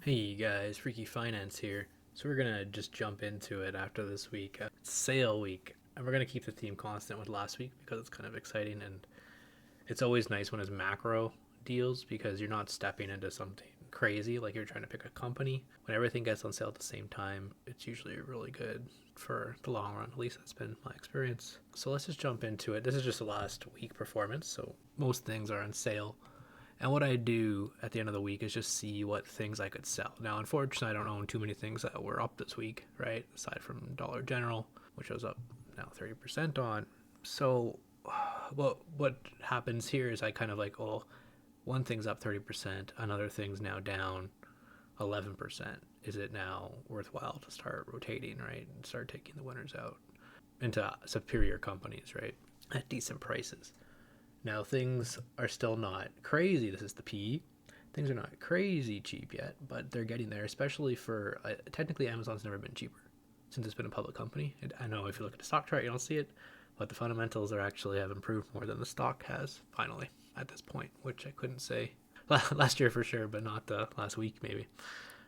Hey guys, Freaky Finance here. So we're gonna just jump into it after this week. It's sale week, and we're gonna keep the theme constant with last week because it's kind of exciting, and it's always nice when it's macro deals because you're not stepping into something crazy like you're trying to pick a company. When everything gets on sale at the same time, it's usually really good for the long run. At least that's been my experience. So let's just jump into it. This is just the last week performance, so most things are on sale. And what I do at the end of the week is just see what things I could sell. Now, unfortunately, I don't own too many things that were up this week, right? Aside from Dollar General, which was up now 30% on. So, what happens here is I kind of like, oh, one thing's up 30%, another thing's now down 11%. Is it now worthwhile to start rotating, right? And start taking the winners out into superior companies, right? At decent prices. Now, things are still not crazy. This is the P. Things are not crazy cheap yet, but they're getting there, especially for technically Amazon's never been cheaper since it's been a public company. I know if you look at the stock chart, you don't see it, but the fundamentals are actually have improved more than the stock has finally at this point, which I couldn't say last year for sure, but not the last week maybe.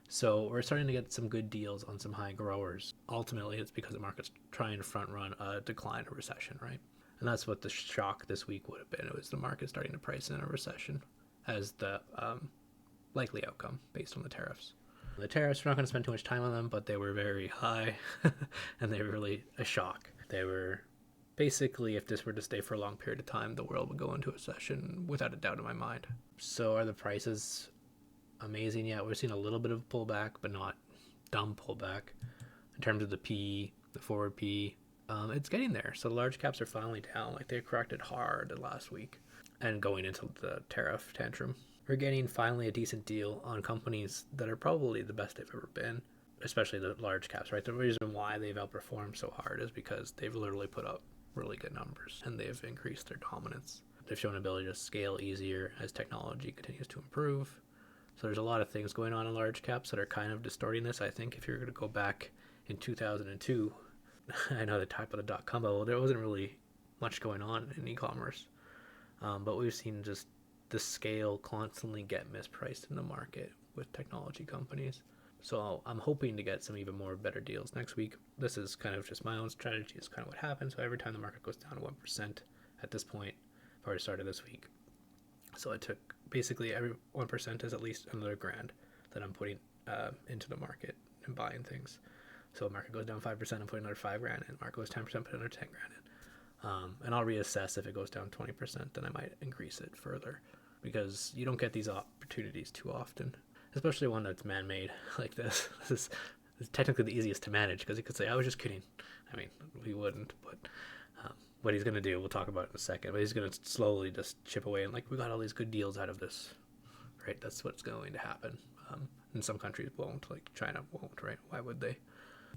So we're starting to get some good deals on some high growers. Ultimately, it's because the market's trying to front run a decline or recession, right? And that's what the shock this week would have been. It was the market starting to price in a recession as the likely outcome based on the tariffs. The tariffs, we're not going to spend too much time on them, but they were very high and they were really a shock. They were basically, if this were to stay for a long period of time, the world would go into a recession without a doubt in my mind. So are the prices amazing yet? We're seeing a little bit of pullback, but not dumb pullback. In terms of the P, the forward P, it's getting there. So the large caps are finally down. Like they corrected hard last week. And going into the tariff tantrum, we're getting finally a decent deal on companies that are probably the best they've ever been, especially the large caps, right? The reason why they've outperformed so hard is because they've literally put up really good numbers and they've increased their dominance. They've shown ability to scale easier as technology continues to improve. So there's a lot of things going on in large caps that are kind of distorting this. I think if you're going to go back in 2002, I know they talked about the dot-com bubble. There wasn't really much going on in e-commerce, but we've seen just the scale constantly get mispriced in the market with technology companies. So I'm hoping to get some even more better deals next week. This is kind of just my own strategy. Is kind of what happens. So every time the market goes down 1% at this point, I've already started this week. So I took basically every 1% is at least another grand that I'm putting into the market and buying things. So the market goes down 5%, I'm putting another 5 grand in. Market goes 10%, put another 10 grand in. And I'll reassess if it goes down 20%, then I might increase it further because you don't get these opportunities too often, especially one that's man-made like this. This is technically the easiest to manage because you could say, I was just kidding. I mean, we wouldn't, but what he's going to do, we'll talk about it in a second, but he's going to slowly just chip away and like, we got all these good deals out of this, right? That's what's going to happen. And some countries won't, like China won't, right? Why would they?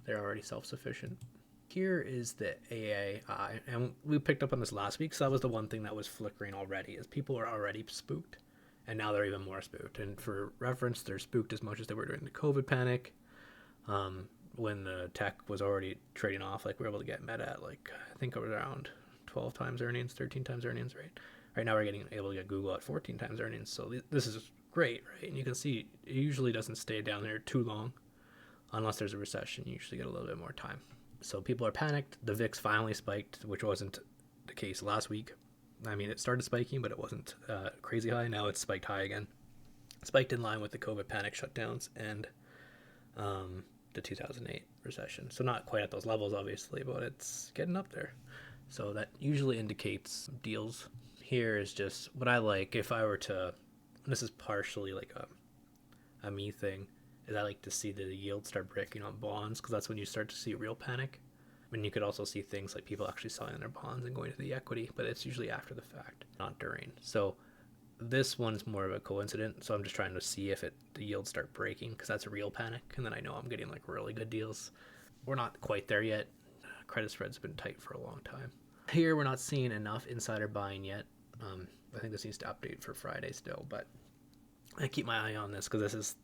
They're already self-sufficient. Here is the AAI, and we picked up on this last week, so that was the one thing that was flickering already, is people are already spooked, and now they're even more spooked. And for reference, they're spooked as much as they were during the COVID panic, when the tech was already trading off. Like we were able to get Meta at like, I think it was around 12 times earnings, 13 times earnings, right? Right now we're getting able to get Google at 14 times earnings, so this is great, right? And you can see it usually doesn't stay down there too long. Unless there's a recession, you usually get a little bit more time. So people are panicked. The VIX finally spiked, which wasn't the case last week. I mean, it started spiking, but it wasn't crazy high. Now it's spiked high again. Spiked in line with the COVID panic shutdowns and the 2008 recession. So not quite at those levels, obviously, but it's getting up there. So that usually indicates deals. Here is just what I like. If I were to, this is partially like a me thing, is I like to see the yield start breaking on bonds because that's when you start to see real panic. I mean, you could also see things like people actually selling their bonds and going to the equity, but it's usually after the fact, not during. So this one's more of a coincidence. So I'm just trying to see if the yields start breaking because that's a real panic, and then I know I'm getting like really good deals. We're not quite there yet. Credit spreads have been tight for a long time. Here we're not seeing enough insider buying yet. I think this needs to update for Friday still, but I keep my eye on this because this is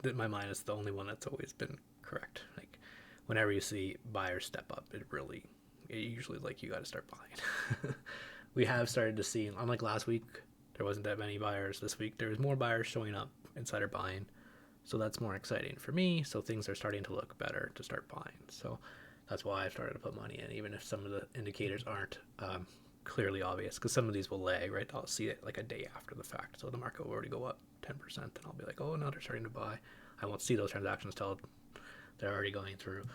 in my mind is the only one that's always been correct. Like whenever you see buyers step up, it usually like you got to start buying. We have started to see, unlike last week, there wasn't that many buyers. This week there was more buyers showing up, insider buying. So that's more exciting for me. So things are starting to look better to start buying. So that's why I've started to put money in, even if some of the indicators aren't clearly obvious, because some of these will lag, right? I'll see it like a day after the fact. So the market will already go up 10%, and I'll be like, oh, no, they're starting to buy. I won't see those transactions till they're already going through,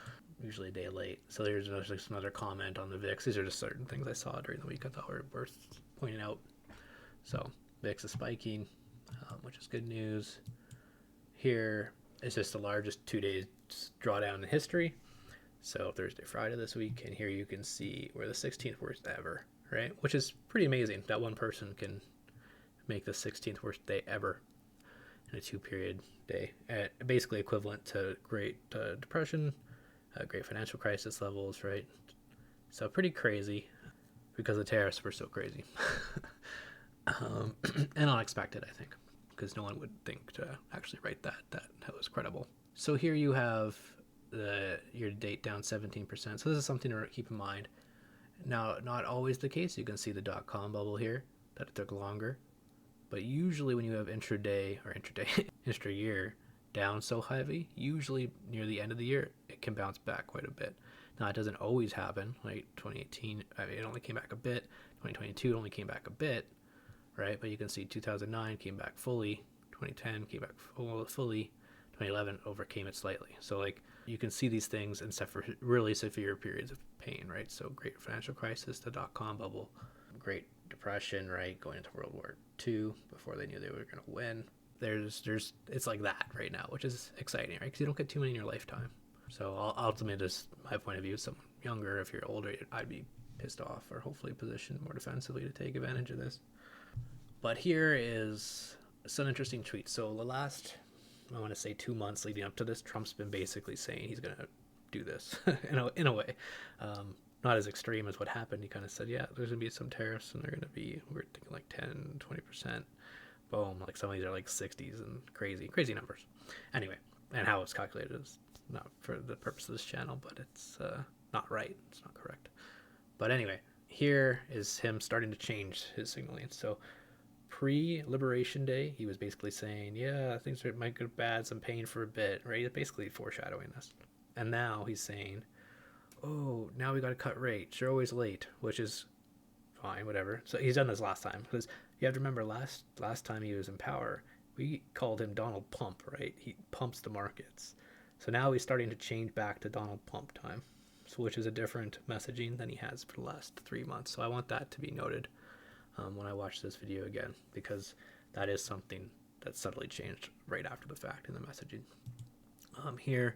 usually a day late. So there's just another comment on the VIX. These are just certain things I saw during the week I thought were worth pointing out. So VIX is spiking, which is good news. Here is just the largest 2 days drawdown in history. So Thursday, Friday this week, and here you can see we're the 16th worst ever, right? Which is pretty amazing that one person can make the 16th worst day ever in a 2-period day, basically equivalent to Great Depression, Great Financial Crisis levels, right? So pretty crazy because the tariffs were so crazy. And unexpected, I think, because no one would think to actually write that was credible. So here you have the year-to-date down 17%. So this is something to keep in mind. Now, not always the case. You can see the dot-com bubble here, that it took longer. But usually when you have intraday, intra-year down so heavy, usually near the end of the year, it can bounce back quite a bit. Now, it doesn't always happen. Like 2018, it only came back a bit. 2022, it only came back a bit, right? But you can see 2009 came back fully. 2010 came back fully. 2011 overcame it slightly. So, like, you can see these things except for really severe periods of pain, right? So, Great Financial Crisis, the dot-com bubble, Great Depression, right? Going into World War II before they knew they were going to win. It's like that right now, which is exciting, right? Because you don't get too many in your lifetime. So ultimately, just my point of view, someone younger, if you're older, I'd be pissed off or hopefully positioned more defensively to take advantage of this. But here is some interesting tweets. So the last, I want to say 2 months leading up to this, Trump's been basically saying he's going to do this in a way. Not as extreme as what happened. He kind of said, yeah, there's going to be some tariffs and they're going to be, we're thinking like 10, 20%. Boom. Like some of these are like 60s and crazy numbers. Anyway, and how it's calculated is not for the purpose of this channel, but it's not right. It's not correct. But anyway, here is him starting to change his signaling. So pre-Liberation Day, he was basically saying, yeah, things might go bad, some pain for a bit, right? Basically foreshadowing this. And now he's saying, oh, now we got to cut rates. You're always late, which is fine, whatever. So he's done this last time, because you have to remember last time he was in power, we called him Donald Pump, right? He pumps the markets. So now he's starting to change back to Donald Pump time, so which is a different messaging than he has for the last 3 months. So I want that to be noted when I watch this video again, because that is something that subtly changed right after the fact in the messaging. Here,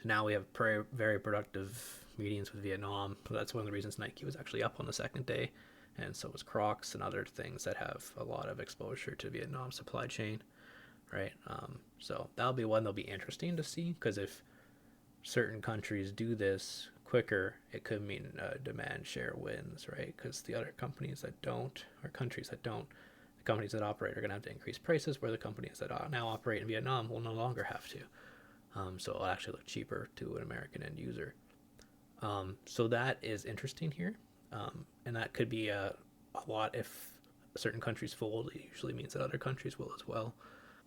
now we have very productive meetings with Vietnam. So that's one of the reasons Nike was actually up on the second day, and so was Crocs and other things that have a lot of exposure to Vietnam supply chain, right? So that'll be one that'll be interesting to see, because if certain countries do this quicker, it could mean demand share wins, right? Because the other companies that don't, or countries that don't, the companies that operate are going to have to increase prices, where the companies that now operate in Vietnam will no longer have to. So it'll actually look cheaper to an American end user. So that is interesting here. And that could be a lot if certain countries fold. It usually means that other countries will as well.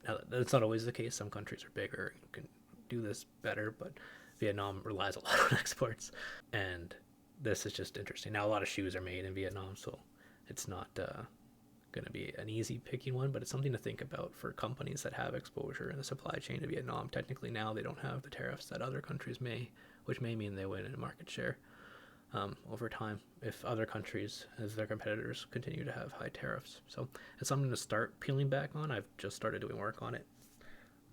Now, that's not always the case. Some countries are bigger and can do this better, but Vietnam relies a lot on exports. And this is just interesting. Now, a lot of shoes are made in Vietnam, so it's not going to be an easy picking one, but it's something to think about for companies that have exposure in the supply chain to Vietnam. Technically now they don't have the tariffs that other countries may, which may mean they win in market share over time if other countries, as their competitors, continue to have high tariffs. So it's something to start peeling back on. I've just started doing work on it,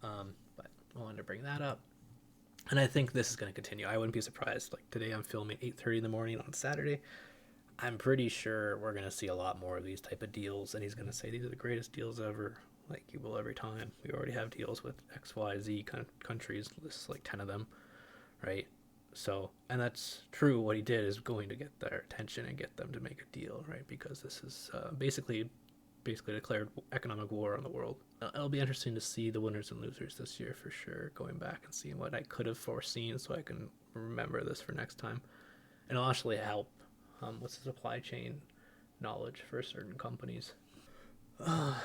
but I wanted to bring that up. And I think this is going to continue. I wouldn't be surprised. Like today I'm filming 8:30 in the morning on Saturday. I'm pretty sure we're going to see a lot more of these type of deals, and he's going to say these are the greatest deals ever, like he will every time. We already have deals with XYZ countries, lists like 10 of them, right? So, and that's true. What he did is going to get their attention and get them to make a deal, right? Because this is basically declared economic war on the world. It'll be interesting to see the winners and losers this year for sure, going back and seeing what I could have foreseen so I can remember this for next time. And it'll actually help with the supply chain knowledge for certain companies.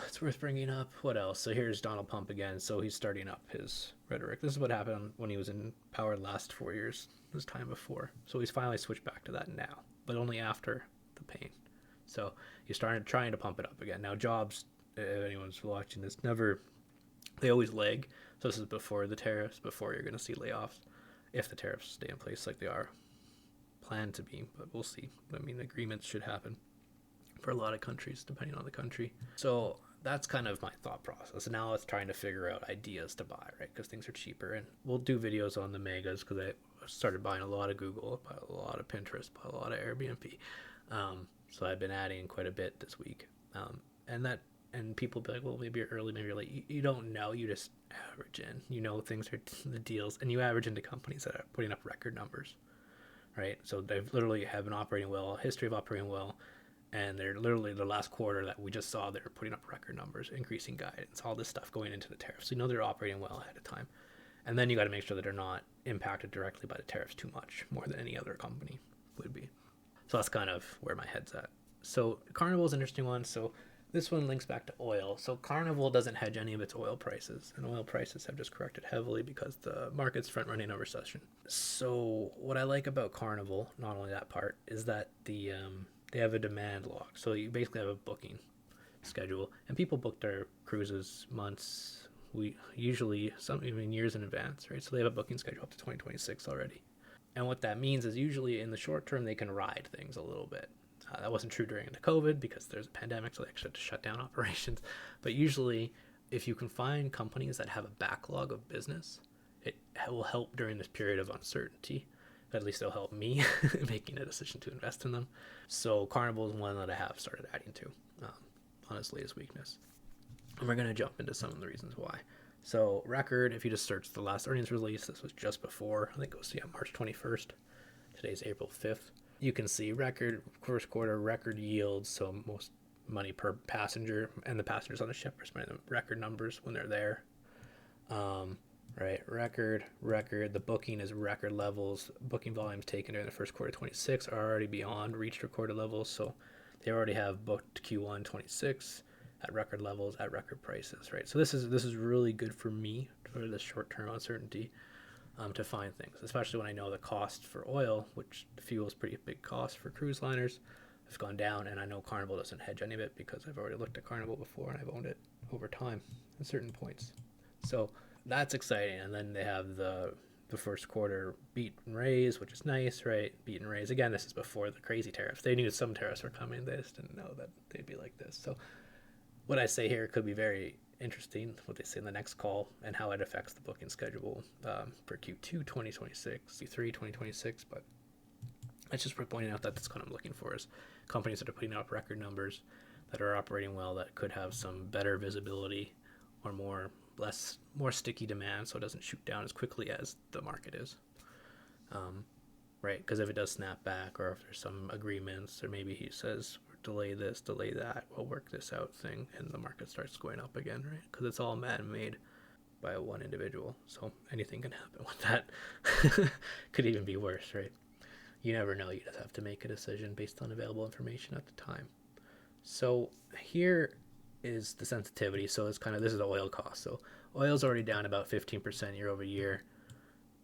It's worth bringing up. What else? So here's Donald Pump again. So he's starting up his rhetoric. This is what happened when he was in power the last 4 years, this time before. So he's finally switched back to that now, but only after the pain. So he's started trying to pump it up again. Now jobs, if anyone's watching this, they always lag. So this is before the tariffs, before you're going to see layoffs, if the tariffs stay in place like they are planned to be, but we'll see. I mean, agreements should happen for a lot of countries, depending on the country. So that's kind of my thought process. Now it's trying to figure out ideas to buy, right? Because things are cheaper. And we'll do videos on the megas because I started buying a lot of Google, bought a lot of Pinterest, bought a lot of Airbnb. So I've been adding quite a bit this week. And people be like, well, maybe you're early, maybe you're late. You don't know. You just average in. You know things are the deals. And you average into companies that are putting up record numbers, right? So they've literally have been operating well, history of operating well, and they're literally the last quarter that we just saw, they're putting up record numbers, increasing guidance, all this stuff going into the tariffs. So you know they're operating well ahead of time. And then you got to make sure that they're not impacted directly by the tariffs too much, more than any other company would be. So that's kind of where my head's at. So Carnival is an interesting one. So this one links back to oil. So Carnival doesn't hedge any of its oil prices, and oil prices have just corrected heavily because the market's front running a recession. So what I like about Carnival, not only that part, is that they have a demand log. So you basically have a booking schedule, and people book their cruises months, usually some even years in advance, right? So they have a booking schedule up to 2026 already. And what that means is usually in the short term they can ride things a little bit. That wasn't true during the COVID because there's a pandemic, so they actually had to shut down operations. But usually, if you can find companies that have a backlog of business, it will help during this period of uncertainty. At least it'll help me making a decision to invest in them. So Carnival is one that I have started adding to, honestly, as weakness. And we're going to jump into some of the reasons why. So record, if you just search the last earnings release, this was just before, I think it was March 21st. Today's April 5th. You can see record first quarter, record yields, so most money per passenger, and the passengers on the ship are spending record numbers when they're there. Right, record. The booking is record levels. Booking volumes taken during the first quarter 26 are already beyond reached recorded levels, so they already have booked Q1 26 at record levels at record prices, right? So this is really good for me for the short-term uncertainty. To find things, especially when I know the cost for oil, which fuel is pretty big cost for cruise liners, has gone down, and I know Carnival doesn't hedge any of it because I've already looked at Carnival before and I've owned it over time at certain points. So that's exciting. And then they have the first quarter beat and raise, which is nice, right? Beat and raise. Again, this is before the crazy tariffs. They knew some tariffs were coming. They just didn't know that they'd be like this. So what I say here could be very interesting, what they say in the next call and how it affects the booking schedule for Q2 2026, Q3 2026. But it's just pointing out that that's what I'm looking for is companies that are putting up record numbers, that are operating well, that could have some better visibility or more sticky demand, so it doesn't shoot down as quickly as the market is. Right, because if it does snap back, or if there's some agreements, or maybe he says delay this, delay that, we'll work this out thing, and the market starts going up again, right? Because it's all man-made by one individual, so anything can happen with that. Could even be worse, right? You never know. You just have to make a decision based on available information at the time. So here is the sensitivity. So it's kind of, this is the oil cost. So oil's already down about 15% year over year.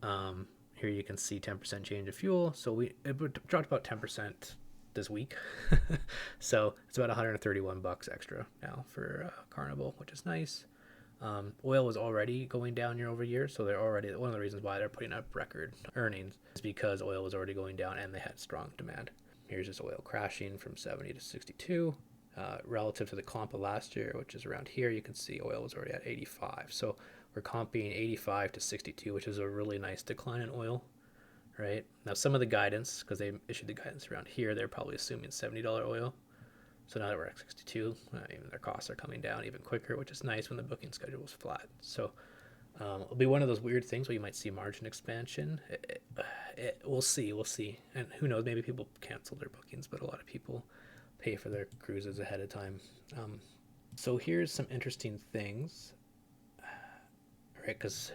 Here you can see 10% change of fuel. So it dropped about 10% this week. So it's about $131 extra now for Carnival, which is nice. Oil was already going down year over year, so they're already, one of the reasons why they're putting up record earnings is because oil was already going down and they had strong demand. Here's just oil crashing from 70 to 62. Relative to the comp of last year, which is around here, you can see oil was already at 85. So we're comping 85 to 62, which is a really nice decline in oil, right? Now some of the guidance, because they issued the guidance around here, they're probably assuming $70 oil. So now that we're at 62, even their costs are coming down even quicker, which is nice when the booking schedule was flat. So it'll be one of those weird things where you might see margin expansion. We'll see. And who knows, maybe people cancel their bookings, but a lot of people pay for their cruises ahead of time. So here's some interesting things, right? Because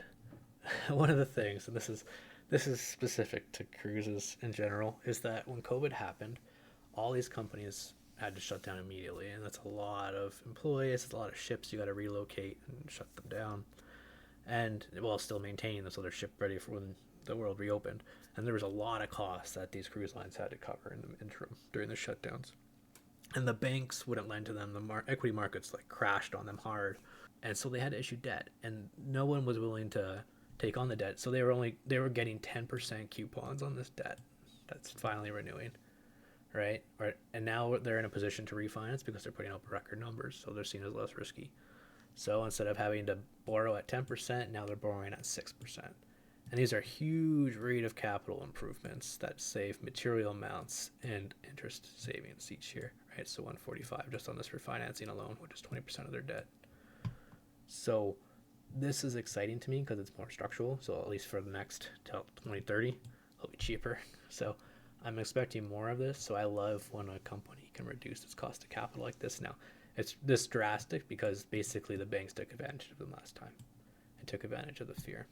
one of the things, and this is specific to cruises in general, is that when COVID happened, all these companies had to shut down immediately, and that's a lot of employees, a lot of ships you got to relocate and shut them down, and while still maintaining this other ship ready for when the world reopened. And there was a lot of costs that these cruise lines had to cover in the interim during the shutdowns. And the banks wouldn't lend to them. The equity markets like crashed on them hard, and so they had to issue debt, and no one was willing to take on the debt. So they were getting 10% coupons on this debt that's finally renewing, right? And now they're in a position to refinance because they're putting up record numbers, so they're seen as less risky. So instead of having to borrow at 10%, now they're borrowing at 6%. And these are huge rate of capital improvements that save material amounts and interest savings each year, right? So 145 just on this refinancing alone, which is 20% of their debt. So this is exciting to me because it's more structural. So at least for the next till 2030, it'll be cheaper. So I'm expecting more of this. So I love when a company can reduce its cost of capital like this. Now, it's this drastic because basically the banks took advantage of them last time and took advantage of the fear.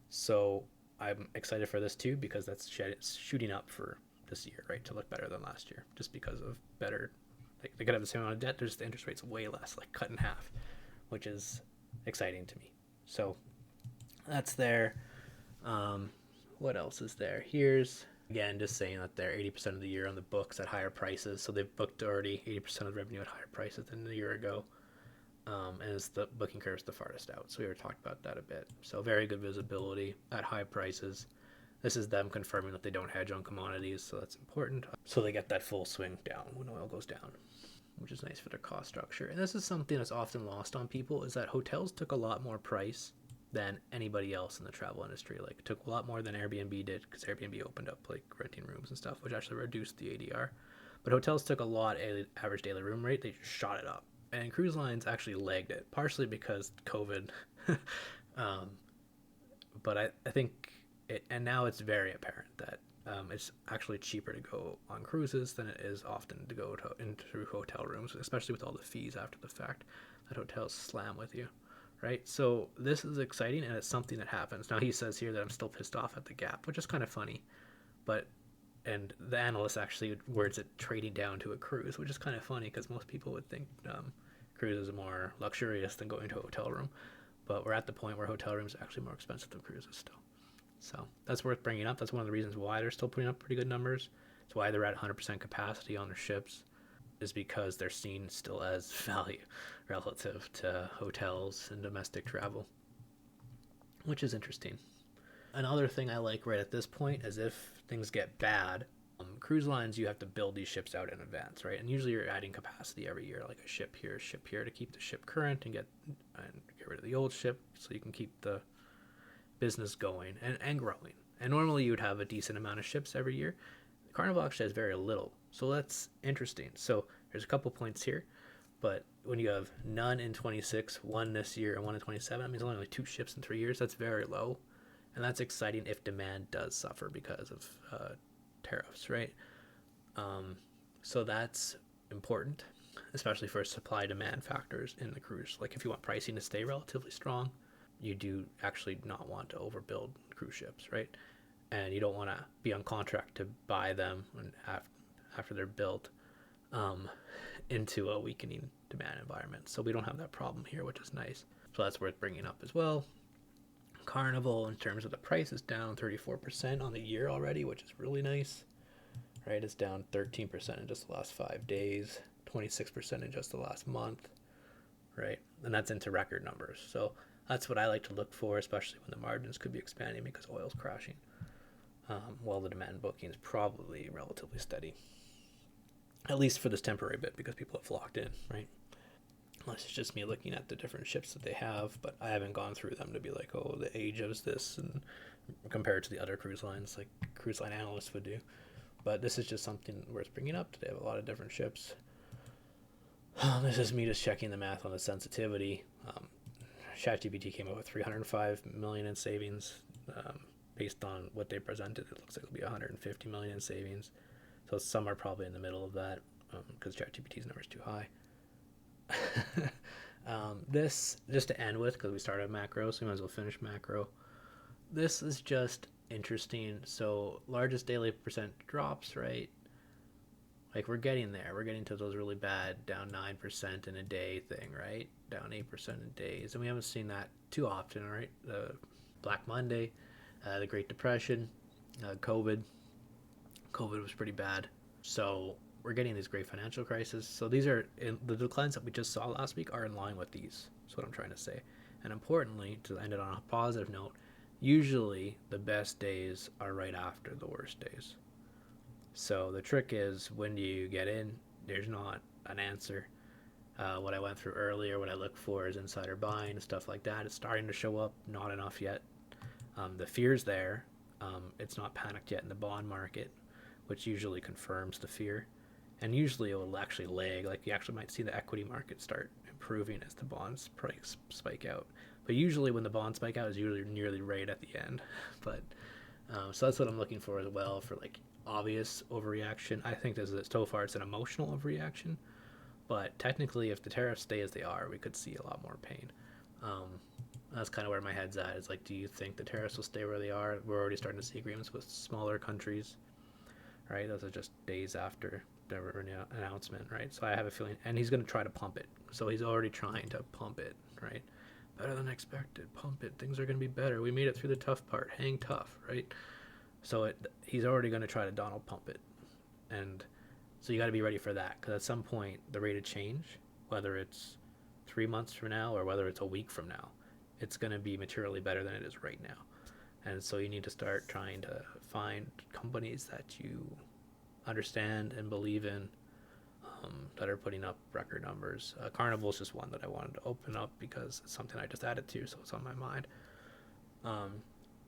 So I'm excited for this too because that's shooting up for this year, right? To look better than last year, just because of better. Like they could have the same amount of debt, there's the interest rates way less, like cut in half, which is exciting to me. So that's there. What else is there? Here's again just saying that they're 80% of the year on the books at higher prices. So they've booked already 80% of the revenue at higher prices than a year ago. And it's the booking curve is the farthest out. So we already talked about that a bit. So very good visibility at high prices. This is them confirming that they don't hedge on commodities, so that's important. So they get that full swing down when oil goes down, which is nice for their cost structure. And this is something that's often lost on people, is that hotels took a lot more price than anybody else in the travel industry. Like it took a lot more than Airbnb did, because Airbnb opened up like renting rooms and stuff, which actually reduced the ADR. But hotels took a lot average daily room rate. They just shot it up. And cruise lines actually lagged it, partially because COVID. But I think, and now it's very apparent that it's actually cheaper to go on cruises than it is often to go into hotel rooms, especially with all the fees after the fact that hotels slam with you, right? So this is exciting, and it's something that happens. Now he says here that I'm still pissed off at the gap, which is kind of funny, and the analyst actually words it trading down to a cruise, which is kind of funny because most people would think cruises are more luxurious than going to a hotel room, but we're at the point where hotel rooms are actually more expensive than cruises still. So that's worth bringing up. That's one of the reasons why they're still putting up pretty good numbers. It's why they're at 100% capacity on their ships, is because they're seen still as value relative to hotels and domestic travel, which is interesting. Another thing I like right at this point is if things get bad, cruise lines, you have to build these ships out in advance, right? And usually you're adding capacity every year, like a ship here to keep the ship current and get rid of the old ship so you can keep the business going and growing. And normally you would have a decent amount of ships every year. Carnival actually has very little, so that's interesting. So there's a couple points here, but when you have none in 26, one this year, and one in 27, that means only like 2 ships in 3 years. That's very low, and that's exciting if demand does suffer because of tariffs, right? So that's important, especially for supply demand factors in the cruise. Like if you want pricing to stay relatively strong, you do actually not want to overbuild cruise ships, right? And you don't want to be on contract to buy them after they're built into a weakening demand environment. So we don't have that problem here, which is nice. So that's worth bringing up as well. Carnival, in terms of the price, is down 34% on the year already, which is really nice, right? It's down 13% in just the last 5 days, 26% in just the last month, right? And that's into record numbers. So that's what I like to look for, especially when the margins could be expanding because oil's crashing. While the demand booking is probably relatively steady, at least for this temporary bit, because people have flocked in, right? Unless it's just me looking at the different ships that they have, but I haven't gone through them to be like, oh, the age of this, and compared to the other cruise lines, like cruise line analysts would do. But this is just something worth bringing up. They have a lot of different ships. This is me just checking the math on the sensitivity. ChatGPT came up with 305 million in savings. Based on what they presented, it looks like it'll be 150 million in savings. So some are probably in the middle of that because ChatGPT's number is too high. This, just to end with, because we started macro, so we might as well finish macro. This is just interesting. So largest daily percent drops, right? Like we're getting there. We're getting to those really bad down 9% in a day thing, right? Down 8% in days. And we haven't seen that too often, right? Black Monday, the Great Depression, COVID. COVID was pretty bad. So we're getting these great financial crises. So these are the declines that we just saw last week are in line with these. That's what I'm trying to say. And importantly, to end it on a positive note, usually the best days are right after the worst days. So the trick is when do you get in? There's not an answer. What I went through earlier, what I look for is insider buying and stuff like that. It's starting to show up, not enough yet. The fear's there. It's not panicked yet in the bond market, which usually confirms the fear. And usually it will actually lag. Like you actually might see the equity market start improving as the bonds price spike out. But usually when the bonds spike out is usually nearly right at the end. But so that's what I'm looking for as well for like obvious overreaction. I think this is so far it's an emotional overreaction. But technically, if the tariffs stay as they are, we could see a lot more pain. That's kind of where my head's at. Is like, do you think the tariffs will stay where they are? We're already starting to see agreements with smaller countries, right? Those are just days after the announcement, right? So I have a feeling, and he's going to try to pump it. So he's already trying to pump it, right? Better than expected. Pump it. Things are going to be better. We made it through the tough part. Hang tough, right? So he's already going to try to Donald pump it, and so you got to be ready for that because at some point the rate of change, whether it's 3 months from now or whether it's a week from now, it's going to be materially better than it is right now. And so you need to start trying to find companies that you understand and believe in, that are putting up record numbers. Carnival is just one that I wanted to open up because it's something I just added to, so it's on my mind.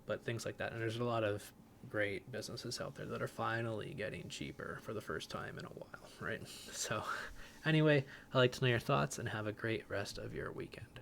But things like that. And there's a lot of great businesses out there that are finally getting cheaper for the first time in a while, right? So anyway, I'd like to know your thoughts and have a great rest of your weekend.